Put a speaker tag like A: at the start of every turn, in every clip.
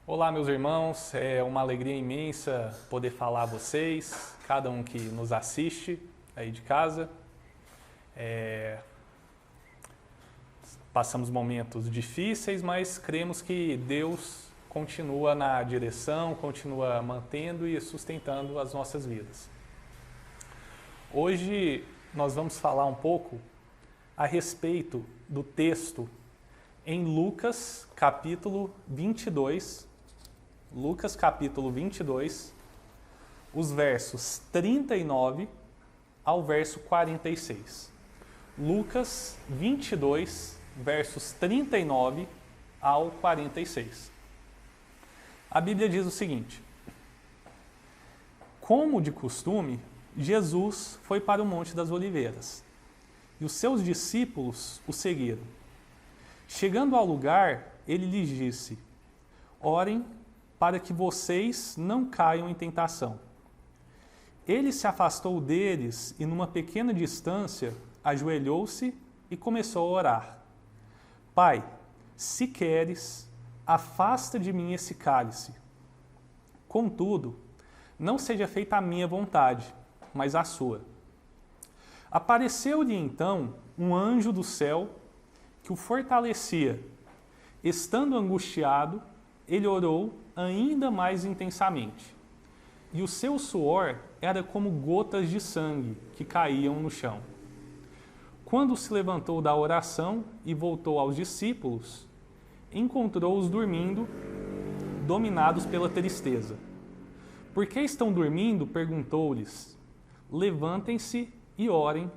A: Olá, meus irmãos, é uma alegria imensa poder falar a vocês, cada um que nos assiste aí de casa. Passamos momentos difíceis, mas cremos que Deus continua na direção, continua mantendo e sustentando as nossas vidas. Hoje nós vamos falar um pouco a respeito do texto em Lucas capítulo 22, os versos 39 ao verso 46. Lucas 22, versos 39 ao 46. A Bíblia diz o seguinte: como de costume, Jesus foi para o Monte das Oliveiras, e os seus discípulos o seguiram. Chegando ao lugar, ele lhes disse: orem para que vocês não caiam em tentação. Ele se afastou deles e, numa pequena distância, ajoelhou-se e começou a orar. Pai, se queres, afasta de mim esse cálice. Contudo, não seja feita a minha vontade, mas a sua. Apareceu-lhe então um anjo do céu que o fortalecia. Estando angustiado, ele orou ainda mais intensamente, e o seu suor era como gotas de sangue que caíam no chão. Quando se levantou da oração e voltou aos discípulos, encontrou-os dormindo, dominados pela tristeza. Por que estão dormindo? Perguntou-lhes. Levantem-se e orem,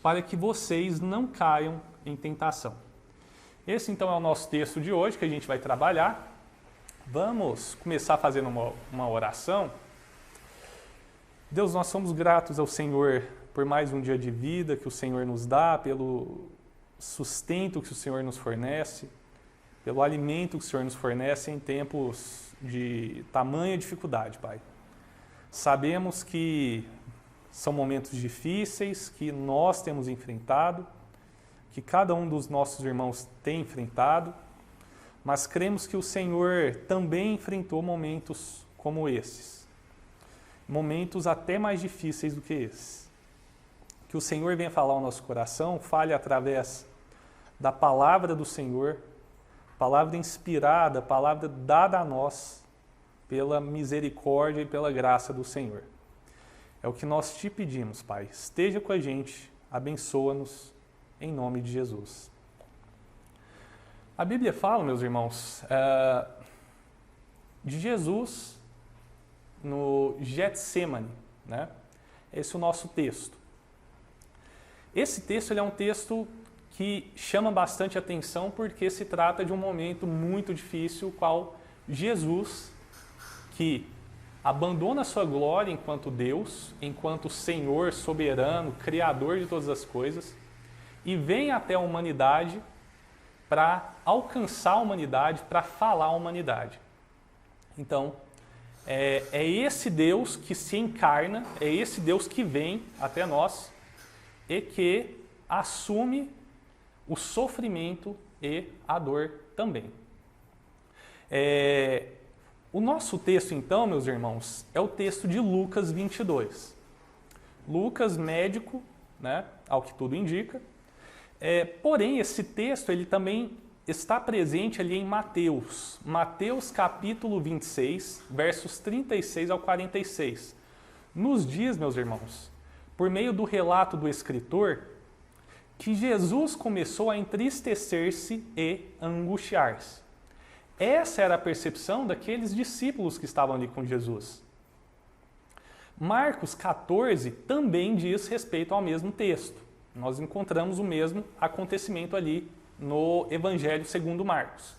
A: para que vocês não caiam em tentação. Esse então é o nosso texto de hoje que a gente vai trabalhar. Vamos começar fazendo uma oração. Deus, nós somos gratos ao Senhor por mais um dia de vida que o Senhor nos dá, pelo sustento que o Senhor nos fornece, pelo alimento que o Senhor nos fornece em tempos de tamanha dificuldade, Pai. Sabemos que são momentos difíceis que nós temos enfrentado, que cada um dos nossos irmãos tem enfrentado, mas cremos que o Senhor também enfrentou momentos como esses, momentos até mais difíceis do que esses. Que o Senhor venha falar ao nosso coração, fale através da palavra do Senhor, palavra inspirada, palavra dada a nós pela misericórdia e pela graça do Senhor. É o que nós te pedimos, Pai. Esteja com a gente, abençoa-nos, em nome de Jesus. A Bíblia fala, meus irmãos, de Jesus no Getsêmani, né? Esse é o nosso texto. Esse texto ele é um texto que chama bastante atenção porque se trata de um momento muito difícil, o qual Jesus, que abandona a sua glória enquanto Deus, enquanto Senhor soberano, Criador de todas as coisas, e vem até a humanidade para alcançar a humanidade, para falar a humanidade. Então, é esse Deus que se encarna, é esse Deus que vem até nós e que assume o sofrimento e a dor também. O nosso texto, então, meus irmãos, é o texto de Lucas 22. Lucas, médico, né, ao que tudo indica. Porém, esse texto ele também está presente ali em Mateus. Mateus capítulo 26, versos 36 ao 46. Nos diz, meus irmãos, por meio do relato do escritor, que Jesus começou a entristecer-se e a angustiar-se. Essa era a percepção daqueles discípulos que estavam ali com Jesus. Marcos 14 também diz respeito ao mesmo texto. Nós encontramos o mesmo acontecimento ali no Evangelho segundo Marcos.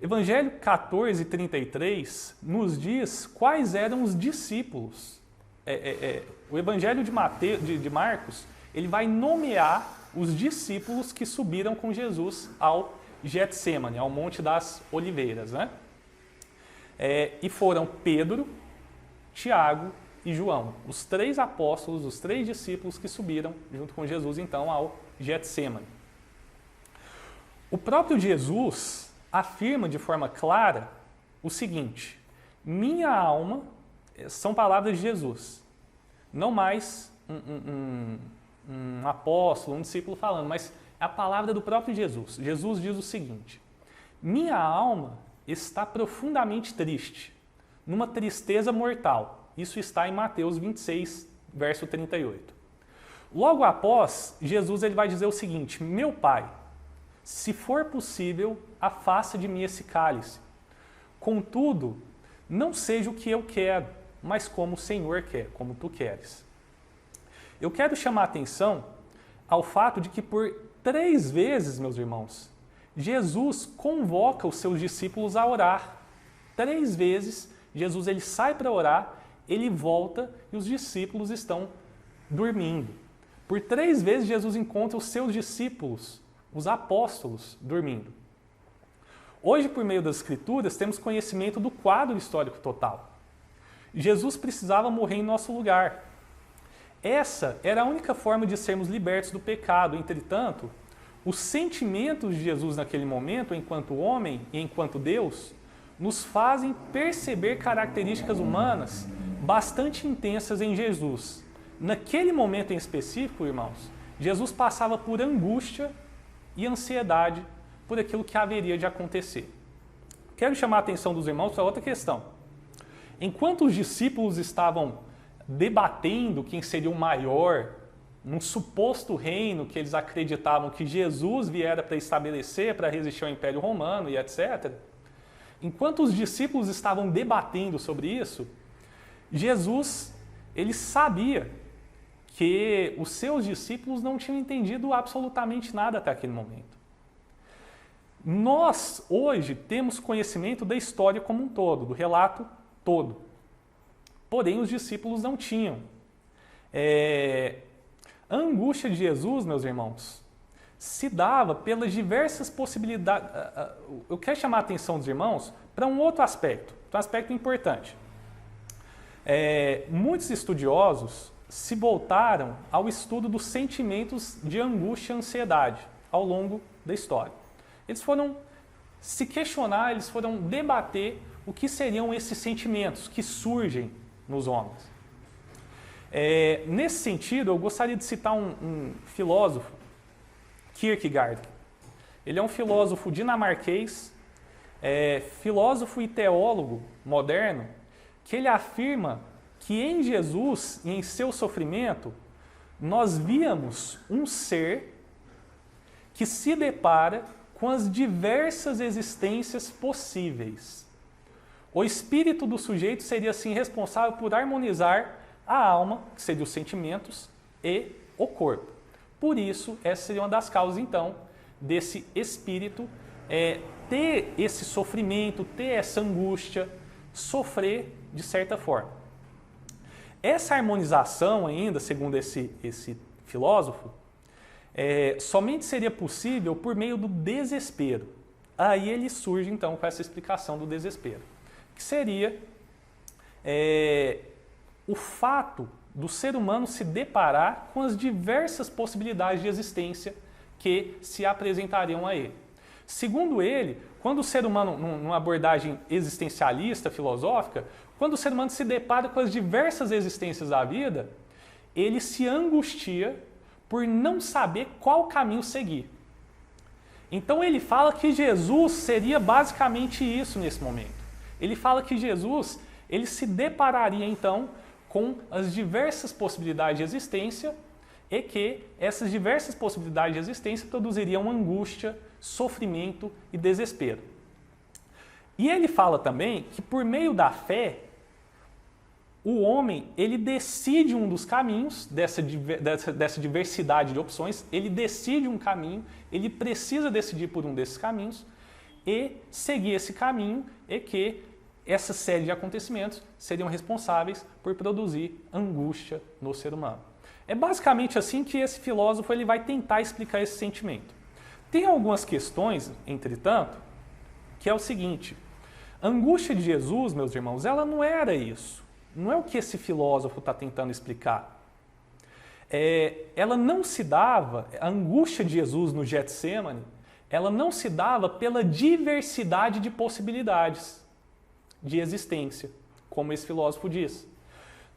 A: Evangelho 14:33 nos diz quais eram os discípulos. O Evangelho de Marcos, ele vai nomear os discípulos que subiram com Jesus ao Getsêmani, ao Monte das Oliveiras, né? E foram Pedro, Tiago e João, os três apóstolos, os três discípulos que subiram junto com Jesus então ao Getsêmani. O próprio Jesus afirma de forma clara o seguinte: minha alma, são palavras de Jesus, não mais um apóstolo, um discípulo falando, mas é a palavra do próprio Jesus. Jesus diz o seguinte: minha alma está profundamente triste, numa tristeza mortal. Isso está em Mateus 26, verso 38. Logo após, Jesus ele vai dizer o seguinte: meu Pai, se for possível, afasta de mim esse cálice. Contudo, não seja o que eu quero, mas como o Senhor quer, como tu queres. Eu quero chamar a atenção ao fato de que por 3 vezes, meus irmãos, Jesus convoca os seus discípulos a orar. 3 vezes, Jesus ele sai para orar, ele volta e os discípulos estão dormindo. Por 3 vezes, Jesus encontra os seus discípulos, os apóstolos, dormindo. Hoje, por meio das Escrituras, temos conhecimento do quadro histórico total. Jesus precisava morrer em nosso lugar. Essa era a única forma de sermos libertos do pecado. Entretanto, os sentimentos de Jesus naquele momento, enquanto homem e enquanto Deus, nos fazem perceber características humanas bastante intensas em Jesus. Naquele momento em específico, irmãos, Jesus passava por angústia e ansiedade por aquilo que haveria de acontecer. Quero chamar a atenção dos irmãos para outra questão. Enquanto os discípulos estavam debatendo quem seria o maior num suposto reino que eles acreditavam que Jesus viera para estabelecer, para resistir ao Império Romano e etc., enquanto os discípulos estavam debatendo sobre isso, Jesus ele sabia que os seus discípulos não tinham entendido absolutamente nada até aquele momento. Nós, hoje, temos conhecimento da história como um todo, do relato todo. Porém, os discípulos não tinham. A angústia de Jesus, meus irmãos, se dava pelas diversas possibilidades. Eu quero chamar a atenção dos irmãos para um outro aspecto importante. Muitos estudiosos se voltaram ao estudo dos sentimentos de angústia e ansiedade ao longo da história. Eles foram se questionar, eles foram debater o que seriam esses sentimentos que surgem nos homens. Nesse sentido, eu gostaria de citar um filósofo, Kierkegaard. Ele é um filósofo dinamarquês, filósofo e teólogo moderno, que ele afirma que em Jesus e em seu sofrimento, nós víamos um ser que se depara com as diversas existências possíveis. O espírito do sujeito seria, assim, responsável por harmonizar a alma, que seria os sentimentos, e o corpo. Por isso, essa seria uma das causas, então, desse espírito ter esse sofrimento, ter essa angústia, sofrer de certa forma. Essa harmonização ainda, segundo esse filósofo, somente seria possível por meio do desespero. Aí ele surge, então, com essa explicação do desespero, que seria o fato do ser humano se deparar com as diversas possibilidades de existência que se apresentariam a ele. Segundo ele, quando o ser humano, numa abordagem existencialista, filosófica, quando o ser humano se depara com as diversas existências da vida, ele se angustia por não saber qual caminho seguir. Então ele fala que Jesus seria basicamente isso nesse momento. Ele fala que Jesus ele se depararia então com as diversas possibilidades de existência e que essas diversas possibilidades de existência produziriam angústia, sofrimento e desespero. E ele fala também que por meio da fé, o homem ele decide um dos caminhos dessa diversidade de opções, ele decide um caminho, ele precisa decidir por um desses caminhos e seguir esse caminho e que essa série de acontecimentos seriam responsáveis por produzir angústia no ser humano. É basicamente assim que esse filósofo ele vai tentar explicar esse sentimento. Tem algumas questões, entretanto, que é o seguinte: a angústia de Jesus, meus irmãos, ela não era isso. Não é o que esse filósofo está tentando explicar. Ela não se dava, a angústia de Jesus no Getsêmani, ela não se dava pela diversidade de possibilidades. de existência, como esse filósofo diz.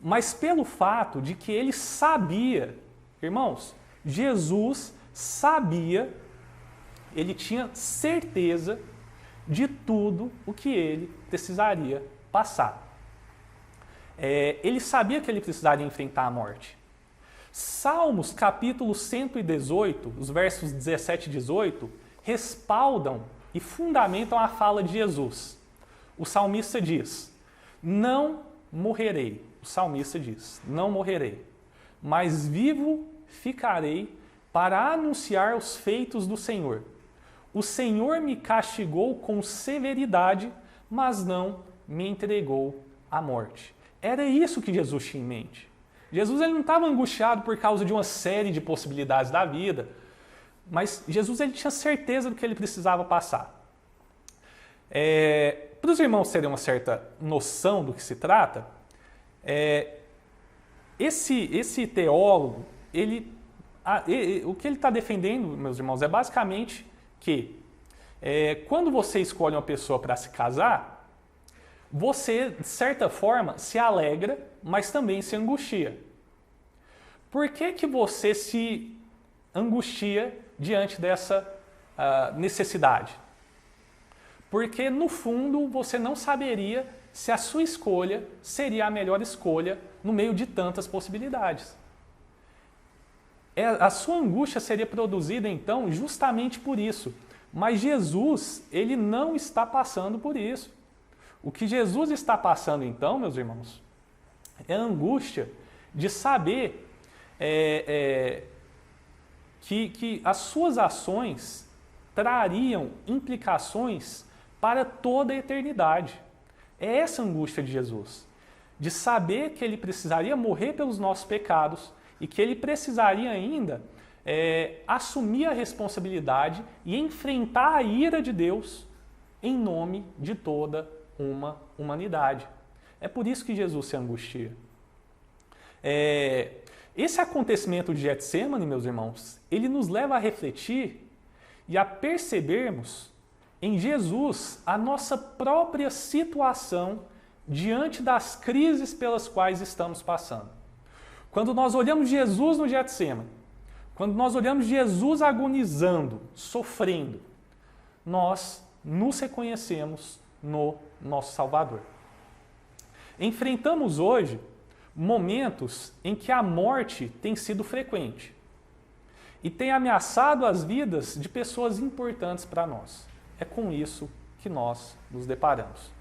A: Mas pelo fato de que ele sabia, irmãos, Jesus sabia, ele tinha certeza de tudo o que ele precisaria passar. Ele sabia que ele precisaria enfrentar a morte. Salmos capítulo 118, os versos 17 e 18, respaldam e fundamentam a fala de Jesus. O salmista diz, não morrerei. O salmista diz, não morrerei, mas vivo ficarei para anunciar os feitos do Senhor. O Senhor me castigou com severidade, mas não me entregou à morte. Era isso que Jesus tinha em mente. Jesus ele não estava angustiado por causa de uma série de possibilidades da vida, mas Jesus ele tinha certeza do que ele precisava passar. Para os irmãos terem uma certa noção do que se trata, esse teólogo, o que ele está defendendo, meus irmãos, é basicamente que quando você escolhe uma pessoa para se casar, você, de certa forma, se alegra, mas também se angustia. Por que você se angustia diante dessa necessidade? Porque, no fundo, você não saberia se a sua escolha seria a melhor escolha no meio de tantas possibilidades. A sua angústia seria produzida, então, justamente por isso. Mas Jesus, ele não está passando por isso. O que Jesus está passando, então, meus irmãos, é a angústia de saber que as suas ações trariam implicações para toda a eternidade. É essa a angústia de Jesus, de saber que ele precisaria morrer pelos nossos pecados e que ele precisaria ainda assumir a responsabilidade e enfrentar a ira de Deus em nome de toda uma humanidade. É por isso que Jesus se angustia. Esse acontecimento de Getsêmani, meus irmãos, ele nos leva a refletir e a percebermos em Jesus a nossa própria situação diante das crises pelas quais estamos passando. Quando nós olhamos Jesus no Getsêmani, quando nós olhamos Jesus agonizando, sofrendo, nós nos reconhecemos no nosso Salvador. Enfrentamos hoje momentos em que a morte tem sido frequente e tem ameaçado as vidas de pessoas importantes para nós. É com isso que nós nos deparamos.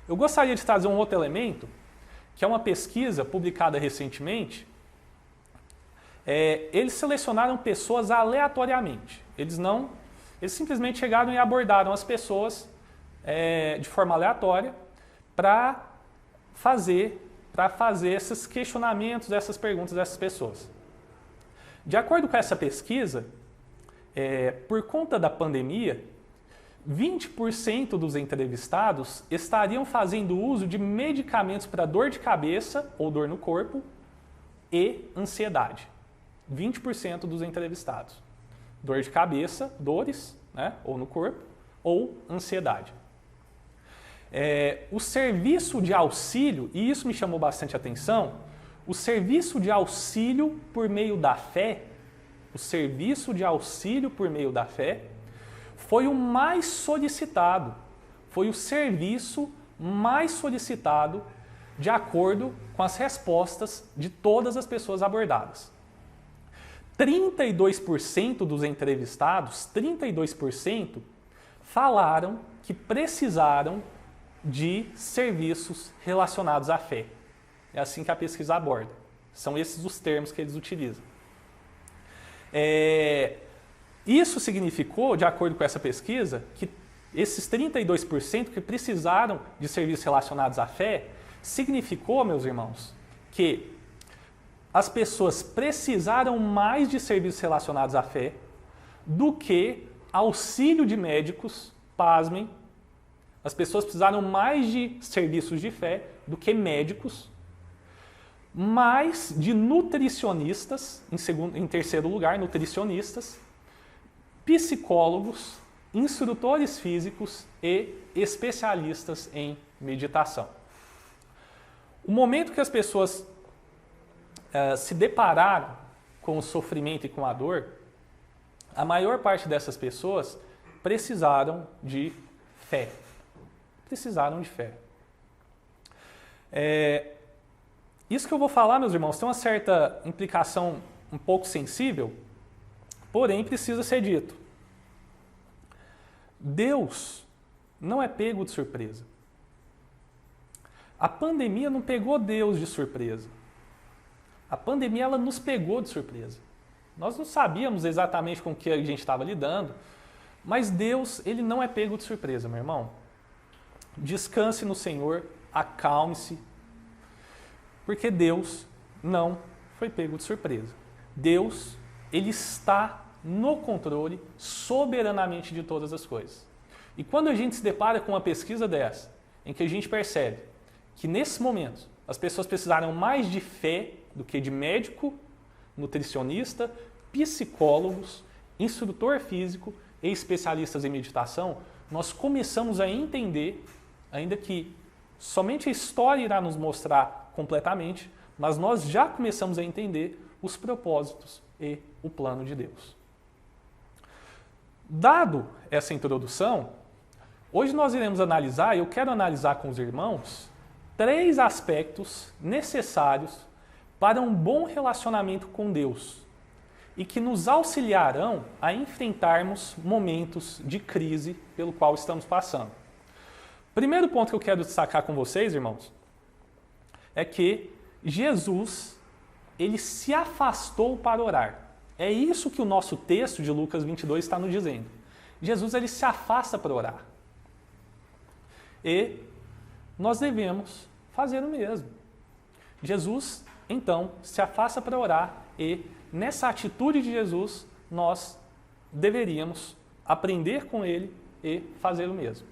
A: Eu gostaria de trazer um outro elemento, que é uma pesquisa publicada recentemente. Eles selecionaram pessoas aleatoriamente. Eles simplesmente chegaram e abordaram as pessoas de forma aleatória para fazer esses questionamentos, essas perguntas dessas pessoas. De acordo com essa pesquisa, por conta da pandemia, 20% dos entrevistados estariam fazendo uso de medicamentos para dor de cabeça ou dor no corpo e ansiedade. 20% dos entrevistados. Dor de cabeça, dores, né, ou no corpo, ou ansiedade. O serviço de auxílio, e isso me chamou bastante atenção, o serviço de auxílio por meio da fé, foi o mais solicitado, foi o serviço mais solicitado de acordo com as respostas de todas as pessoas abordadas. 32% dos entrevistados, 32%, falaram que precisaram de serviços relacionados à fé. É assim que a pesquisa aborda. São esses os termos que eles utilizam. Isso significou, de acordo com essa pesquisa, que esses 32% que precisaram de serviços relacionados à fé, significou, meus irmãos, que as pessoas precisaram mais de serviços relacionados à fé do que auxílio de médicos, pasmem. As pessoas precisaram mais de serviços de fé do que médicos, mais de nutricionistas, em terceiro lugar, nutricionistas, psicólogos, instrutores físicos e especialistas em meditação. O momento que as pessoas se depararam com o sofrimento e com a dor, a maior parte dessas pessoas precisaram de fé. Precisaram de fé. Isso que eu vou falar, meus irmãos, tem uma certa implicação um pouco sensível, porém precisa ser dito. Deus não é pego de surpresa. A pandemia não pegou Deus de surpresa. A pandemia ela nos pegou de surpresa. Nós não sabíamos exatamente com o que a gente estava lidando, mas Deus, ele não é pego de surpresa, meu irmão. Descanse no Senhor, acalme-se, porque Deus não foi pego de surpresa. Deus, ele está no controle soberanamente de todas as coisas. E quando a gente se depara com uma pesquisa dessa, em que a gente percebe que nesse momento as pessoas precisaram mais de fé do que de médico, nutricionista, psicólogos, instrutor físico e especialistas em meditação, nós começamos a entender, ainda que somente a história irá nos mostrar completamente, mas nós já começamos a entender os propósitos e o plano de Deus. Dado essa introdução, hoje nós iremos analisar, e eu quero analisar com os irmãos, 3 aspectos necessários para um bom relacionamento com Deus e que nos auxiliarão a enfrentarmos momentos de crise pelo qual estamos passando. Primeiro ponto que eu quero destacar com vocês, irmãos, é que Jesus, ele se afastou para orar. É isso que o nosso texto de Lucas 22 está nos dizendo. Jesus, ele se afasta para orar. E nós devemos fazer o mesmo. Jesus, então, se afasta para orar e, nessa atitude de Jesus, nós deveríamos aprender com ele e fazer o mesmo.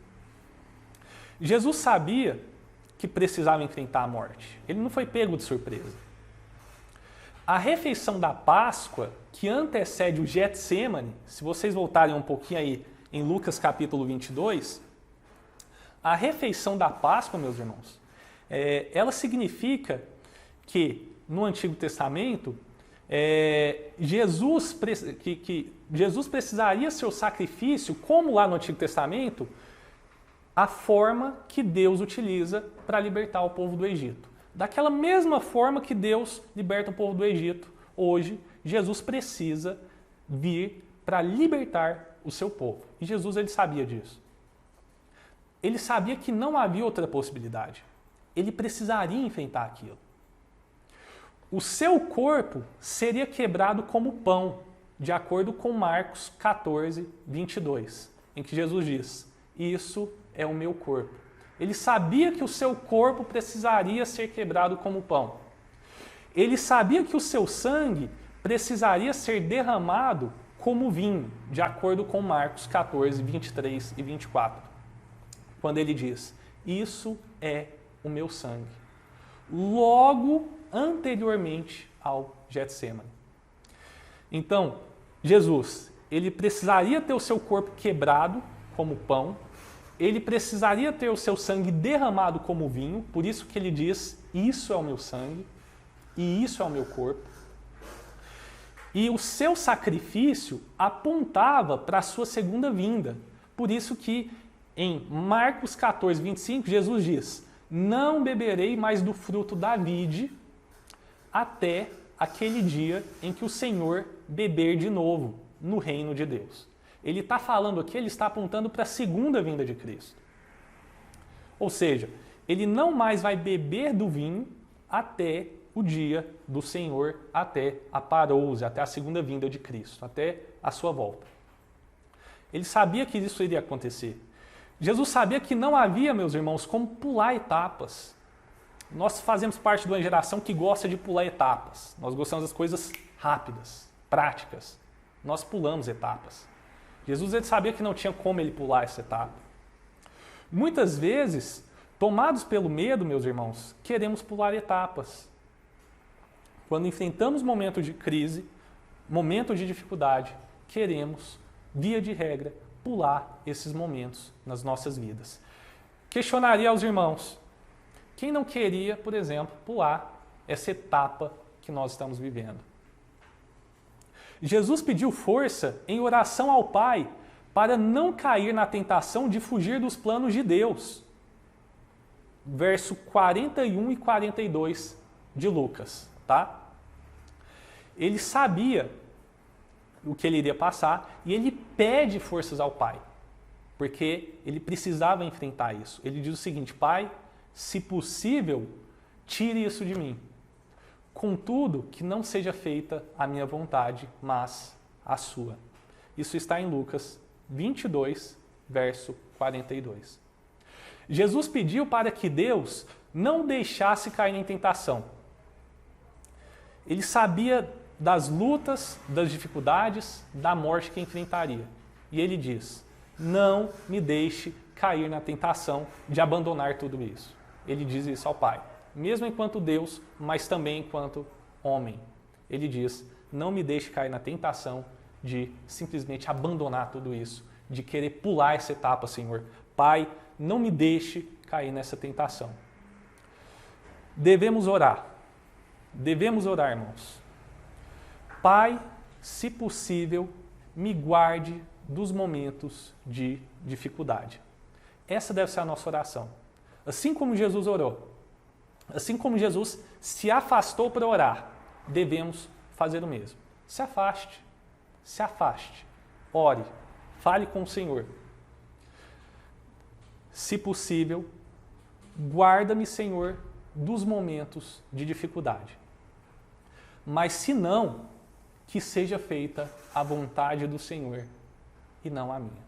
A: Jesus sabia que precisava enfrentar a morte. Ele não foi pego de surpresa. A refeição da Páscoa, que antecede o Getsêmani, se vocês voltarem um pouquinho aí em Lucas capítulo 22, a refeição da Páscoa, meus irmãos, ela significa que no Antigo Testamento, Jesus precisaria ser o sacrifício, como lá no Antigo Testamento, a forma que Deus utiliza para libertar o povo do Egito. Daquela mesma forma que Deus liberta o povo do Egito, hoje Jesus precisa vir para libertar o seu povo. E Jesus, ele sabia disso. Ele sabia que não havia outra possibilidade. Ele precisaria enfrentar aquilo. O seu corpo seria quebrado como pão, de acordo com Marcos 14, 22, em que Jesus diz: isso é o meu corpo. Ele sabia que o seu corpo precisaria ser quebrado como pão. Ele sabia que o seu sangue precisaria ser derramado como vinho, de acordo com Marcos 14, 23 e 24. Quando ele diz: isso é o meu sangue. Logo anteriormente ao Getsêmani. Então, Jesus, ele precisaria ter o seu corpo quebrado como pão, ele precisaria ter o seu sangue derramado como vinho, por isso que ele diz: isso é o meu sangue e isso é o meu corpo. E o seu sacrifício apontava para a sua segunda vinda. Por isso que em Marcos 14, 25, Jesus diz: não beberei mais do fruto da vide até aquele dia em que o Senhor beber de novo no reino de Deus. Ele está falando aqui, ele está apontando para a segunda vinda de Cristo. Ou seja, ele não mais vai beber do vinho até o dia do Senhor, até a parousia, até a segunda vinda de Cristo, até a sua volta. Ele sabia que isso iria acontecer. Jesus sabia que não havia, meus irmãos, como pular etapas. Nós fazemos parte de uma geração que gosta de pular etapas. Nós gostamos das coisas rápidas, práticas. Nós pulamos etapas. Jesus, ele sabia que não tinha como ele pular essa etapa. Muitas vezes, tomados pelo medo, meus irmãos, queremos pular etapas. Quando enfrentamos momentos de crise, momentos de dificuldade, queremos, via de regra, pular esses momentos nas nossas vidas. questionaria aos irmãos: quem não queria, por exemplo, pular essa etapa que nós estamos vivendo? Jesus pediu força em oração ao Pai para não cair na tentação de fugir dos planos de Deus. Verso 41 e 42 de Lucas, tá? Ele sabia o que ele iria passar e ele pede forças ao Pai, porque ele precisava enfrentar isso. Ele diz o seguinte: Pai, se possível, tire isso de mim. Contudo, que não seja feita a minha vontade, mas a sua. Isso está em Lucas 22, verso 42. Jesus pediu para que Deus não deixasse cair em tentação. Ele sabia das lutas, das dificuldades, da morte que enfrentaria. E ele diz: não me deixe cair na tentação de abandonar tudo isso. Ele diz isso ao Pai, mesmo enquanto Deus, mas também enquanto homem. Ele diz: não me deixe cair na tentação de simplesmente abandonar tudo isso, de querer pular essa etapa, Senhor. Pai, não me deixe cair nessa tentação. Devemos orar, irmãos. Pai, se possível, me guarde dos momentos de dificuldade. Essa deve ser a nossa oração. Assim como Jesus orou, assim como Jesus se afastou para orar, devemos fazer o mesmo. Se afaste, ore, fale com o Senhor. Se possível, guarda-me, Senhor, dos momentos de dificuldade. Mas se não, que seja feita a vontade do Senhor e não a minha.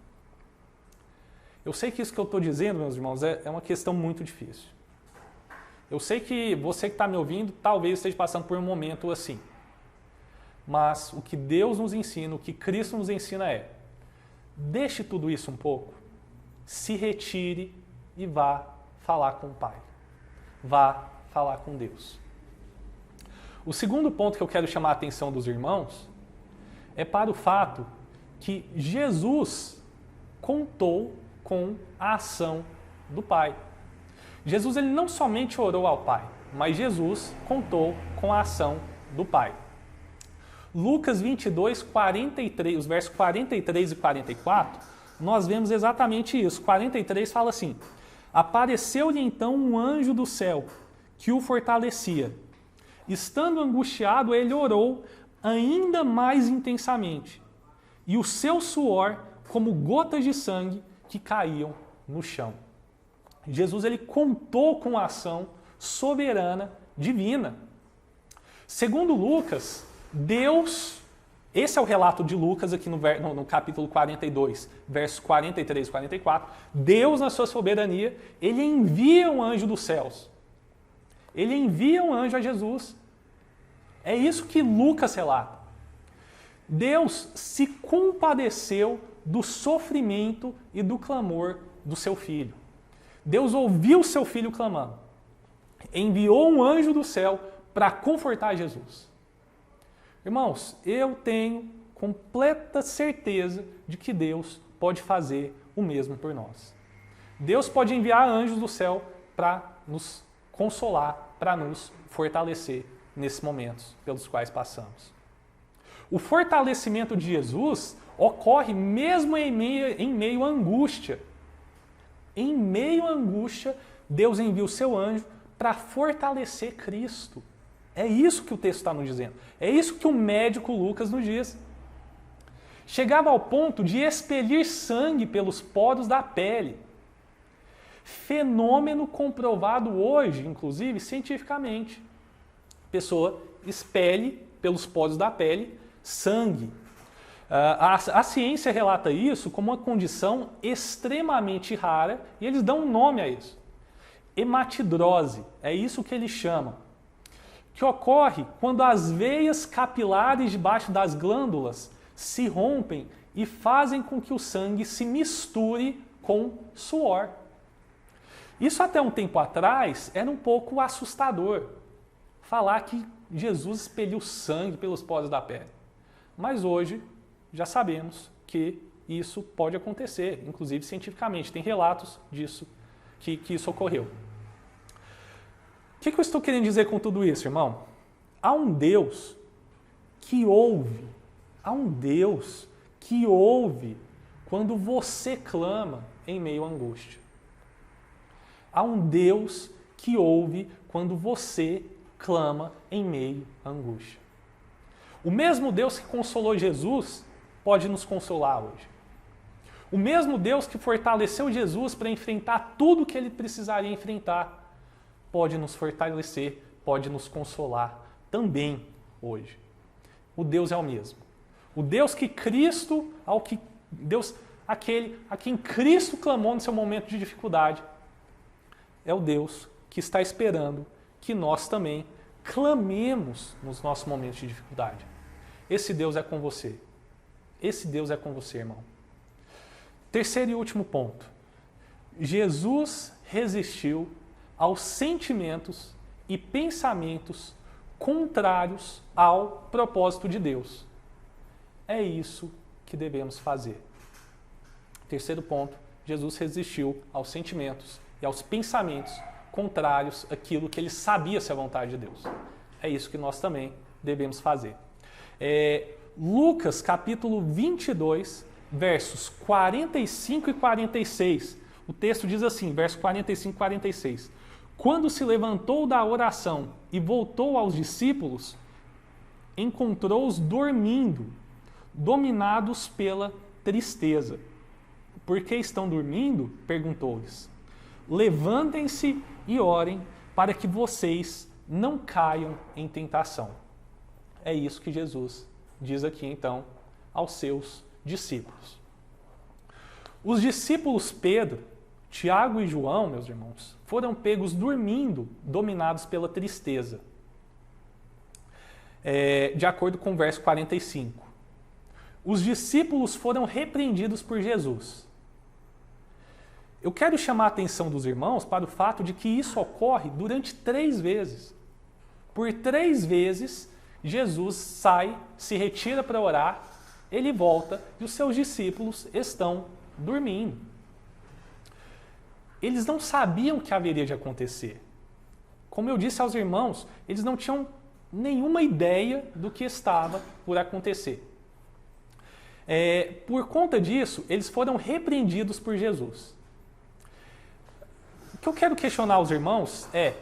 A: Eu sei que isso que eu estou dizendo, meus irmãos, é uma questão muito difícil. Eu sei que você que está me ouvindo talvez esteja passando por um momento assim. Mas o que Deus nos ensina, o que Cristo nos ensina é: deixe tudo isso um pouco, se retire e vá falar com o Pai. Vá falar com Deus. O segundo ponto que eu quero chamar a atenção dos irmãos é para o fato que Jesus contou com a ação do Pai. Jesus ele não somente orou ao Pai, mas Jesus contou com a ação do Pai. Lucas 22, 43, os versos 43 e 44, nós vemos exatamente isso. 43 fala assim: apareceu-lhe então um anjo do céu que o fortalecia. Estando angustiado, ele orou ainda mais intensamente, e o seu suor como gotas de sangue que caíam no chão. Jesus ele contou com a ação soberana divina. Segundo Lucas, Deus, esse é o relato de Lucas aqui no capítulo 42, versos 43 e 44, Deus na sua soberania, ele envia um anjo dos céus. Ele envia um anjo a Jesus. É isso que Lucas relata. Deus se compadeceu do sofrimento e do clamor do seu filho. Deus ouviu o seu filho clamando. Enviou um anjo do céu para confortar Jesus. Irmãos, eu tenho completa certeza de que Deus pode fazer o mesmo por nós. Deus pode enviar anjos do céu para nos consolar, para nos fortalecer nesses momentos pelos quais passamos. O fortalecimento de Jesus ocorre mesmo em meio à angústia. Em meio à angústia, Deus envia o seu anjo para fortalecer Cristo. É isso que o texto está nos dizendo. É isso que o médico Lucas nos diz. Chegava ao ponto de expelir sangue pelos poros da pele. Fenômeno comprovado hoje, inclusive, cientificamente. A pessoa expele pelos poros da pele sangue. A ciência relata isso como uma condição extremamente rara e eles dão um nome a isso. Hematidrose, é isso que eles chamam. Que ocorre quando as veias capilares debaixo das glândulas se rompem e fazem com que o sangue se misture com suor. Isso até um tempo atrás era um pouco assustador. Falar que Jesus expeliu sangue pelos poros da pele. Mas hoje já sabemos que isso pode acontecer, inclusive cientificamente. Tem relatos disso que isso ocorreu. O que eu estou querendo dizer com tudo isso, irmão? Há um Deus que ouve, quando você clama em meio à angústia. Há um Deus que ouve quando você clama em meio à angústia. O mesmo Deus que consolou Jesus pode nos consolar hoje. O mesmo Deus que fortaleceu Jesus para enfrentar tudo que ele precisaria enfrentar, pode nos fortalecer, pode nos consolar também hoje. O Deus é o mesmo. O Deus que Cristo, aquele a quem Cristo clamou no seu momento de dificuldade, é o Deus que está esperando que nós também clamemos nos nossos momentos de dificuldade. Esse Deus é com você. Esse Deus é com você, irmão. Terceiro e último ponto. Jesus resistiu aos sentimentos e pensamentos contrários ao propósito de Deus. É isso que devemos fazer. Terceiro ponto. Jesus resistiu aos sentimentos e aos pensamentos contrários àquilo que ele sabia ser a vontade de Deus. É isso que nós também devemos fazer. Lucas capítulo 22, versos 45 e 46. O texto diz assim, versos 45 e 46. Quando se levantou da oração e voltou aos discípulos, encontrou-os dormindo, dominados pela tristeza. Por que estão dormindo? Perguntou-lhes. Levantem-se e orem para que vocês não caiam em tentação. É isso que Jesus diz aqui, então, aos seus discípulos. Os discípulos Pedro, Tiago e João, meus irmãos, foram pegos dormindo, dominados pela tristeza. De acordo com o verso 45. Os discípulos foram repreendidos por Jesus. Eu quero chamar a atenção dos irmãos para o fato de que isso ocorre durante 3 vezes. Por 3 vezes, Jesus sai, se retira para orar, ele volta e os seus discípulos estão dormindo. Eles não sabiam o que haveria de acontecer. Como eu disse aos irmãos, eles não tinham nenhuma ideia do que estava por acontecer. Por conta disso, eles foram repreendidos por Jesus. O que eu quero questionar os irmãos é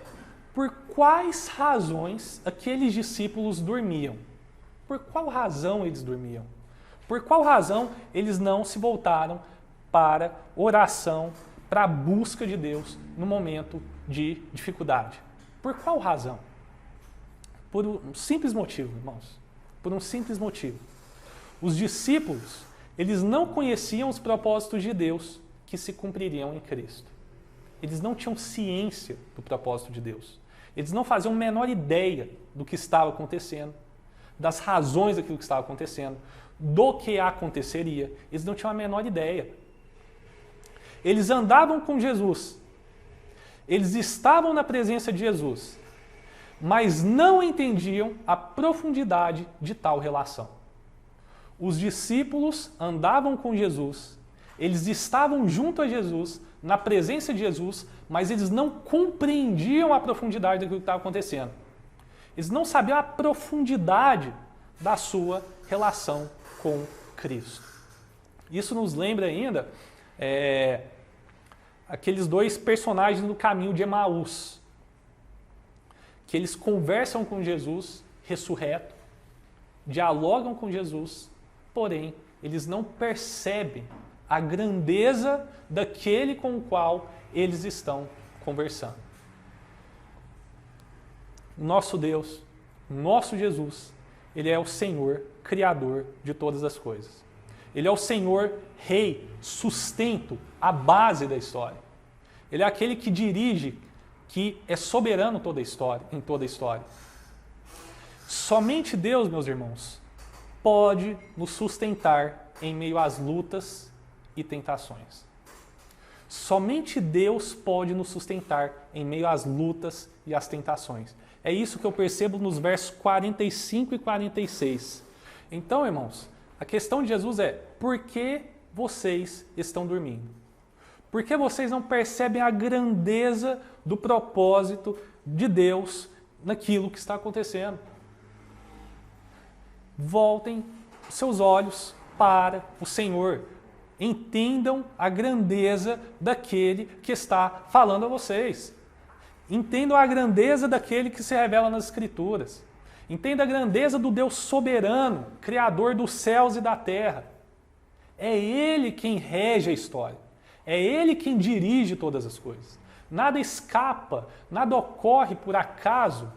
A: por quais razões aqueles discípulos dormiam? Por qual razão eles dormiam? Por qual razão eles não se voltaram para oração, para a busca de Deus no momento de dificuldade? Por qual razão? Por um simples motivo, irmãos. Por um simples motivo. Os discípulos, eles não conheciam os propósitos de Deus que se cumpririam em Cristo. Eles não tinham ciência do propósito de Deus. Eles não faziam a menor ideia do que estava acontecendo, das razões daquilo que estava acontecendo, do que aconteceria. Eles não tinham a menor ideia. Eles andavam com Jesus. Eles estavam na presença de Jesus, mas não entendiam a profundidade de tal relação. Os discípulos andavam com Jesus, eles estavam junto a Jesus, na presença de Jesus, mas eles não compreendiam a profundidade daquilo que estava acontecendo. Eles não sabiam a profundidade da sua relação com Cristo. Isso nos lembra ainda aqueles 2 personagens no caminho de Emaús, que eles conversam com Jesus ressurreto, dialogam com Jesus, porém, eles não percebem a grandeza daquele com o qual eles estão conversando. Nosso Deus, nosso Jesus, ele é o Senhor, Criador de todas as coisas. Ele é o Senhor, Rei, sustento, a base da história. Ele é aquele que dirige, que é soberano em toda a história. Somente Deus, meus irmãos, pode nos sustentar em meio às lutas e tentações. Somente Deus pode nos sustentar em meio às lutas e às tentações. É isso que eu percebo nos versos 45 e 46. Então, irmãos, a questão de Jesus é: por que vocês estão dormindo? Por que vocês não percebem a grandeza do propósito de Deus naquilo que está acontecendo? Voltem os seus olhos para o Senhor. Entendam a grandeza daquele que está falando a vocês. Entendam a grandeza daquele que se revela nas Escrituras. Entenda a grandeza do Deus soberano, Criador dos céus e da terra. É Ele quem rege a história. É Ele quem dirige todas as coisas. Nada escapa, nada ocorre por acaso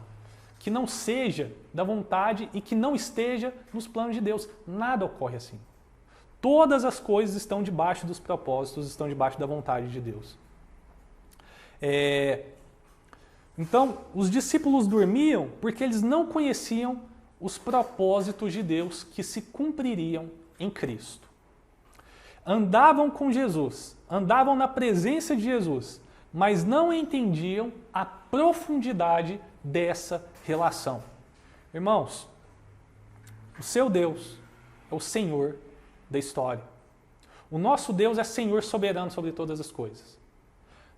A: que não seja da vontade e que não esteja nos planos de Deus. Nada ocorre assim. Todas as coisas estão debaixo dos propósitos, estão debaixo da vontade de Deus. Então, os discípulos dormiam porque eles não conheciam os propósitos de Deus que se cumpririam em Cristo. Andavam com Jesus, andavam na presença de Jesus, mas não entendiam a profundidade dessa relação. Irmãos, o seu Deus é o Senhor da história. O nosso Deus é Senhor soberano sobre todas as coisas.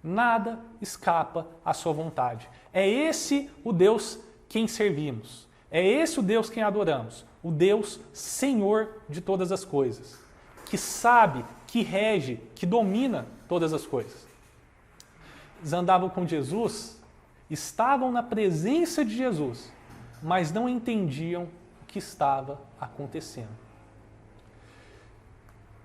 A: Nada escapa à sua vontade. É esse o Deus quem servimos. É esse o Deus quem adoramos. O Deus Senhor de todas as coisas. Que sabe, que rege, que domina todas as coisas. Eles andavam com Jesus, estavam na presença de Jesus, mas não entendiam o que estava acontecendo.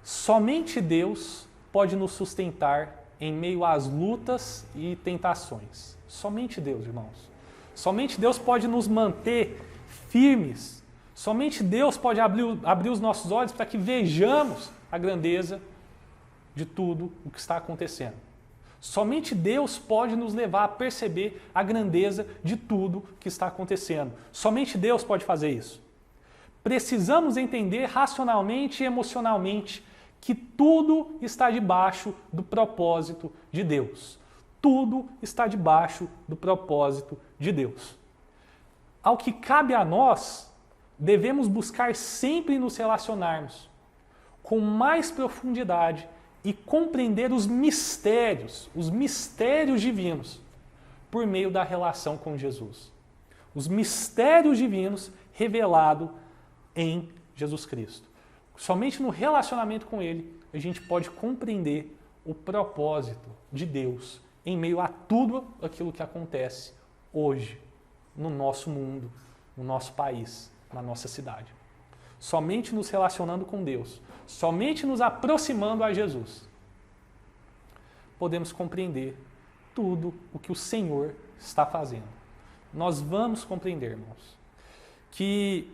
A: Somente Deus pode nos sustentar em meio às lutas e tentações. Somente Deus, irmãos. Somente Deus pode nos manter firmes. Somente Deus pode abrir os nossos olhos para que vejamos a grandeza de tudo o que está acontecendo. Somente Deus pode nos levar a perceber a grandeza de tudo que está acontecendo. Somente Deus pode fazer isso. Precisamos entender racionalmente e emocionalmente que tudo está debaixo do propósito de Deus. Tudo está debaixo do propósito de Deus. Ao que cabe a nós, devemos buscar sempre nos relacionarmos com mais profundidade e compreender os mistérios divinos, por meio da relação com Jesus. Os mistérios divinos revelados em Jesus Cristo. Somente no relacionamento com Ele a gente pode compreender o propósito de Deus em meio a tudo aquilo que acontece hoje no nosso mundo, no nosso país, na nossa cidade. Somente nos relacionando com Deus, somente nos aproximando a Jesus, podemos compreender tudo o que o Senhor está fazendo. Nós vamos compreender, irmãos, que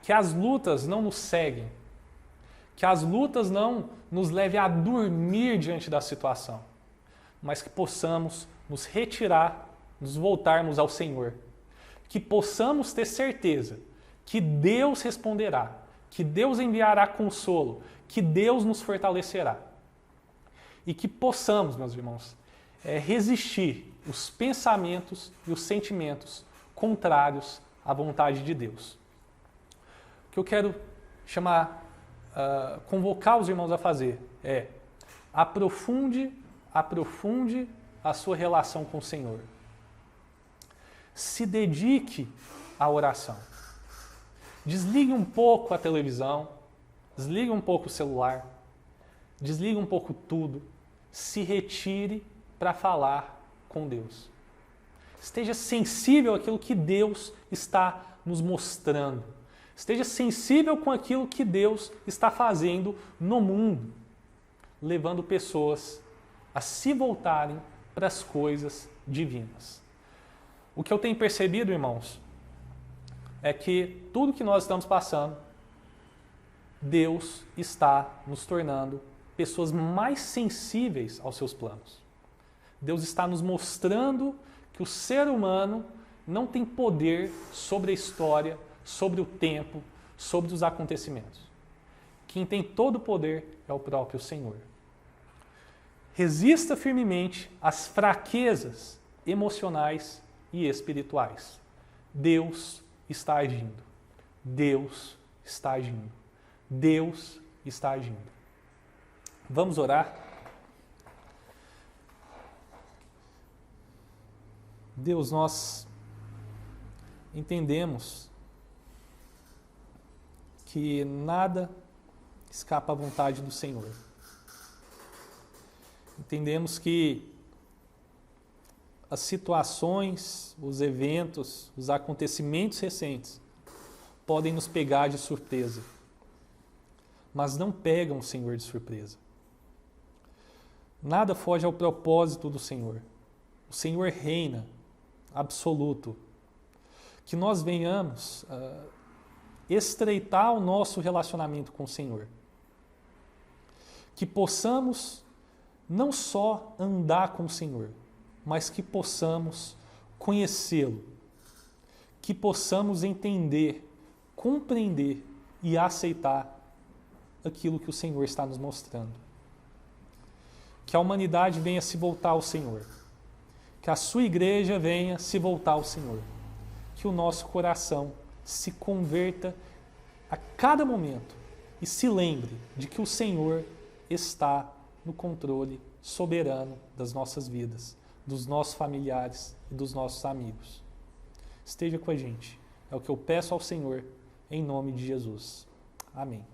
A: as lutas não nos seguem, que as lutas não nos levem a dormir diante da situação, mas que possamos nos retirar, nos voltarmos ao Senhor, que possamos ter certeza que Deus responderá, que Deus enviará consolo, que Deus nos fortalecerá. E que possamos, meus irmãos, resistir os pensamentos e os sentimentos contrários à vontade de Deus. O que eu quero convocar os irmãos a fazer é aprofunde a sua relação com o Senhor. Se dedique à oração. Desligue um pouco a televisão, desligue um pouco o celular, desligue um pouco tudo, se retire para falar com Deus. Esteja sensível àquilo que Deus está nos mostrando. Esteja sensível com aquilo que Deus está fazendo no mundo, levando pessoas a se voltarem para as coisas divinas. O que eu tenho percebido, irmãos, é que tudo que nós estamos passando, Deus está nos tornando pessoas mais sensíveis aos seus planos. Deus está nos mostrando que o ser humano não tem poder sobre a história, sobre o tempo, sobre os acontecimentos. Quem tem todo o poder é o próprio Senhor. Resista firmemente às fraquezas emocionais e espirituais. Deus está agindo. Deus está agindo. Deus está agindo. Vamos orar? Deus, nós entendemos que nada escapa à vontade do Senhor. Entendemos que as situações, os eventos, os acontecimentos recentes podem nos pegar de surpresa, mas não pegam o Senhor de surpresa. Nada foge ao propósito do Senhor. O Senhor reina absoluto. Que nós venhamos estreitar o nosso relacionamento com o Senhor. Que possamos não só andar com o Senhor, mas que possamos conhecê-lo. Que possamos entender, compreender e aceitar aquilo que o Senhor está nos mostrando. Que a humanidade venha se voltar ao Senhor. Que a sua igreja venha se voltar ao Senhor. Que o nosso coração se converta a cada momento e se lembre de que o Senhor está no controle soberano das nossas vidas, dos nossos familiares e dos nossos amigos. Esteja com a gente. É o que eu peço ao Senhor, em nome de Jesus. Amém.